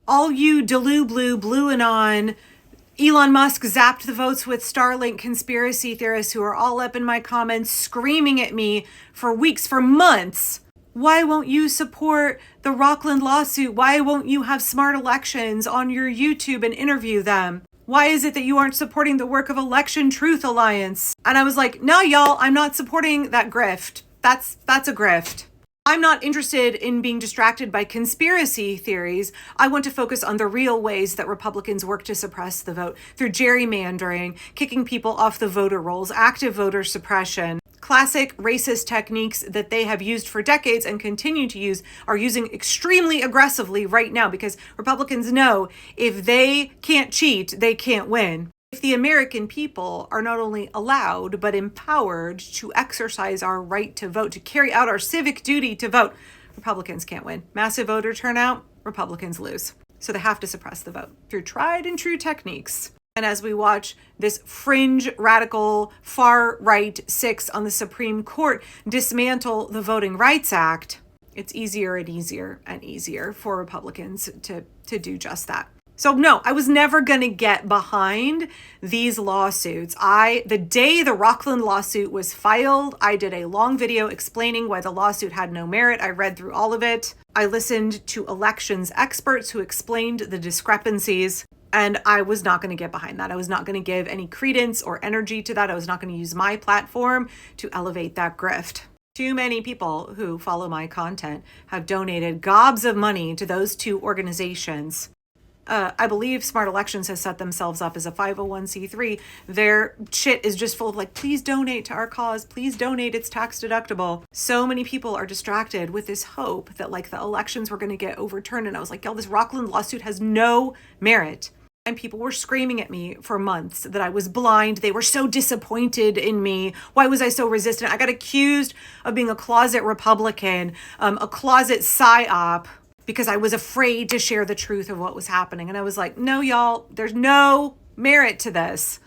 All you blue and on Elon Musk zapped the votes with Starlink conspiracy theorists who are all up in my comments screaming at me for weeks, for months. Why won't you support the Rockland lawsuit? Why won't you have smart elections on your YouTube and interview them? Why is it that you aren't supporting the work of Election Truth Alliance? And I was like, no, y'all, I'm not supporting that grift. That's a grift. I'm not interested in being distracted by conspiracy theories. I want to focus on the real ways that Republicans work to suppress the vote through gerrymandering, kicking people off the voter rolls, active voter suppression. Classic racist techniques that they have used for decades and continue to use are using extremely aggressively right now because Republicans know if they can't cheat, they can't win. If the American people are not only allowed, but empowered to exercise our right to vote, to carry out our civic duty to vote, Republicans can't win. Massive voter turnout, Republicans lose. So they have to suppress the vote through tried and true techniques. And as we watch this fringe, radical, far-right six on the Supreme Court dismantle the Voting Rights Act, it's easier and easier and easier for Republicans to do just that. So no, I was never going to get behind these lawsuits. The day the Rockland lawsuit was filed, I did a long video explaining why the lawsuit had no merit. I read through all of it. I listened to elections experts who explained the discrepancies, and I was not going to get behind that. I was not going to give any credence or energy to that. I was not going to use my platform to elevate that grift. Too many people who follow my content have donated gobs of money to those two organizations. I believe Smart Elections has set themselves up as a 501c3. Their shit is just full of like, please donate to our cause. Please donate. It's tax deductible. So many people are distracted with this hope that like the elections were going to get overturned. And I was like, y'all, this Rockland lawsuit has no merit. And people were screaming at me for months that I was blind. They were so disappointed in me. Why was I so resistant? I got accused of being a closet Republican, a closet psyop, because I was afraid to share the truth of what was happening. And I was like, no, y'all, there's no merit to this.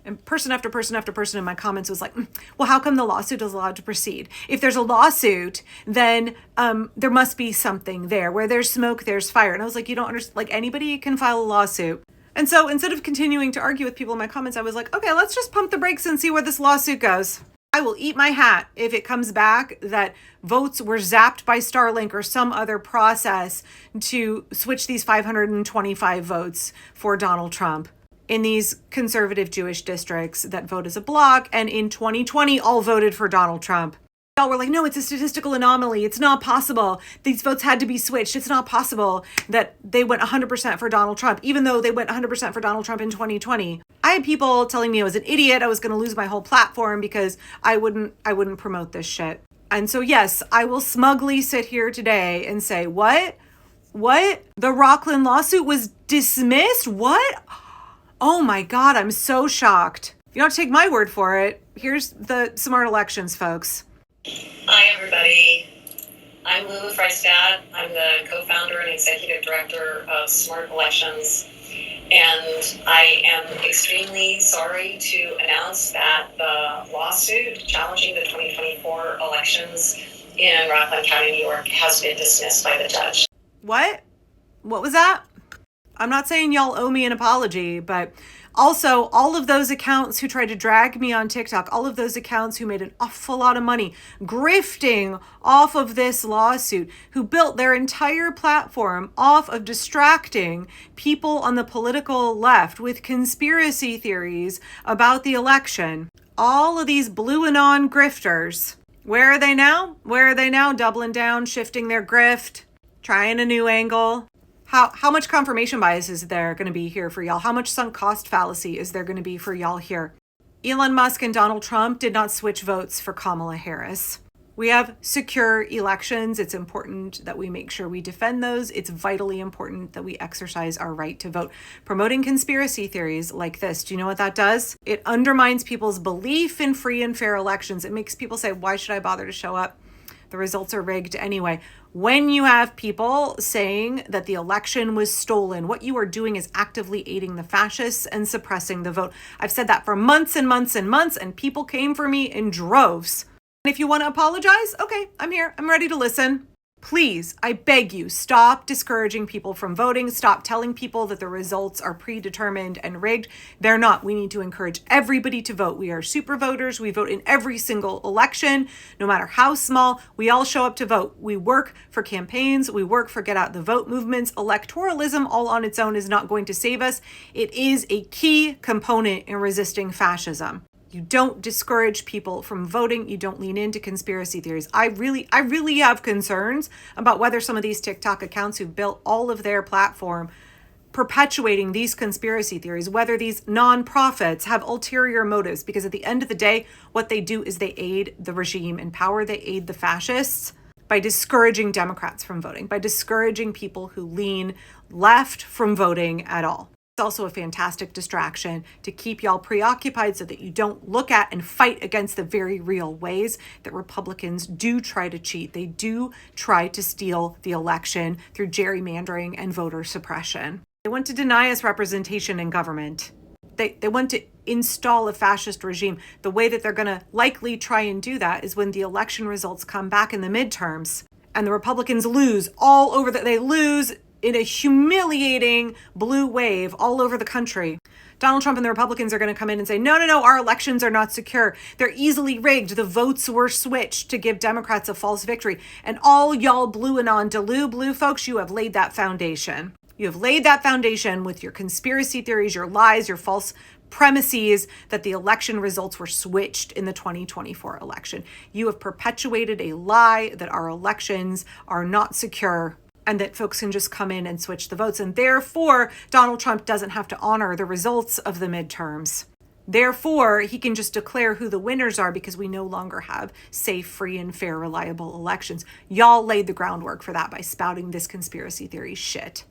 And person after person after person in my comments was like, well, how come the lawsuit is allowed to proceed? If there's a lawsuit, then there must be something there. Where there's smoke, there's fire. And I was like, you don't understand, like anybody can file a lawsuit. And so instead of continuing to argue with people in my comments, I was like, okay, let's just pump the brakes and see where this lawsuit goes. I will eat my hat if it comes back that votes were zapped by Starlink or some other process to switch these 525 votes for Donald Trump in these conservative Jewish districts that vote as a bloc. And in 2020, all voted for Donald Trump. Y'all were like, no, it's a statistical anomaly. It's not possible. These votes had to be switched. It's not possible that they went 100% for Donald Trump, even though they went 100% for Donald Trump in 2020. I had people telling me I was an idiot. I was going to lose my whole platform because I wouldn't promote this shit. And so, yes, I will smugly sit here today and say, what? The Rockland lawsuit was dismissed? What? Oh my God, I'm so shocked. You don't take my word for it. Here's the Smart Elections, folks. Hi, everybody. I'm Lulu Freistad. I'm the co-founder and executive director of Smart Elections. And I am extremely sorry to announce that the lawsuit challenging the 2024 elections in Rockland County, New York, has been dismissed by the judge. What? What was that? I'm not saying y'all owe me an apology, but also all of those accounts who tried to drag me on TikTok, all of those accounts who made an awful lot of money grifting off of this lawsuit, who built their entire platform off of distracting people on the political left with conspiracy theories about the election. All of these blue and on grifters. Where are they now? Doubling down, shifting their grift, trying a new angle. How much confirmation bias is there going to be here for y'all? How much sunk cost fallacy is there going to be for y'all here? Elon Musk and Donald Trump did not switch votes for Kamala Harris. We have secure elections. It's important that we make sure we defend those. It's vitally important that we exercise our right to vote. Promoting conspiracy theories like this, do you know what that does? It undermines people's belief in free and fair elections. It makes people say, why should I bother to show up? The results are rigged anyway. When you have people saying that the election was stolen, what you are doing is actively aiding the fascists and suppressing the vote. I've said that for months and months and months, and people came for me in droves. And if you want to apologize, okay, I'm here. I'm ready to listen. Please, I beg you, stop discouraging people from voting. Stop telling people that the results are predetermined and rigged. They're not. We need to encourage everybody to vote. We are super voters. We vote in every single election, no matter how small. We all show up to vote. We work for campaigns. We work for get out the vote movements. Electoralism all on its own is not going to save us. It is a key component in resisting fascism. You don't discourage people from voting. You don't lean into conspiracy theories. I really have concerns about whether some of these TikTok accounts who've built all of their platform perpetuating these conspiracy theories, whether these nonprofits have ulterior motives, because at the end of the day, what they do is they aid the regime in power. They aid the fascists by discouraging Democrats from voting, by discouraging people who lean left from voting at all. Also a fantastic distraction to keep y'all preoccupied so that you don't look at and fight against the very real ways that Republicans do try to cheat. They do try to steal the election through gerrymandering and voter suppression. They want to deny us representation in government. They want to install a fascist regime. The way that they're going to likely try and do that is when the election results come back in the midterms and the Republicans lose all over they lose in a humiliating blue wave all over the country. Donald Trump and the Republicans are going to come in and say, no, our elections are not secure. They're easily rigged. The votes were switched to give Democrats a false victory. And all y'all blue and on blue folks, you have laid that foundation. You have laid that foundation with your conspiracy theories, your lies, your false premises that the election results were switched in the 2024 election. You have perpetuated a lie that our elections are not secure and that folks can just come in and switch the votes. And therefore, Donald Trump doesn't have to honor the results of the midterms. Therefore, he can just declare who the winners are because we no longer have safe, free, and fair, reliable elections. Y'all laid the groundwork for that by spouting this conspiracy theory shit.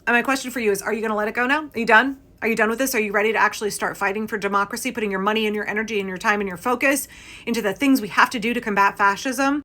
And my question for you is, are you going to let it go now? Are you done? Are you done with this? Are you ready to actually start fighting for democracy, putting your money and your energy and your time and your focus into the things we have to do to combat fascism?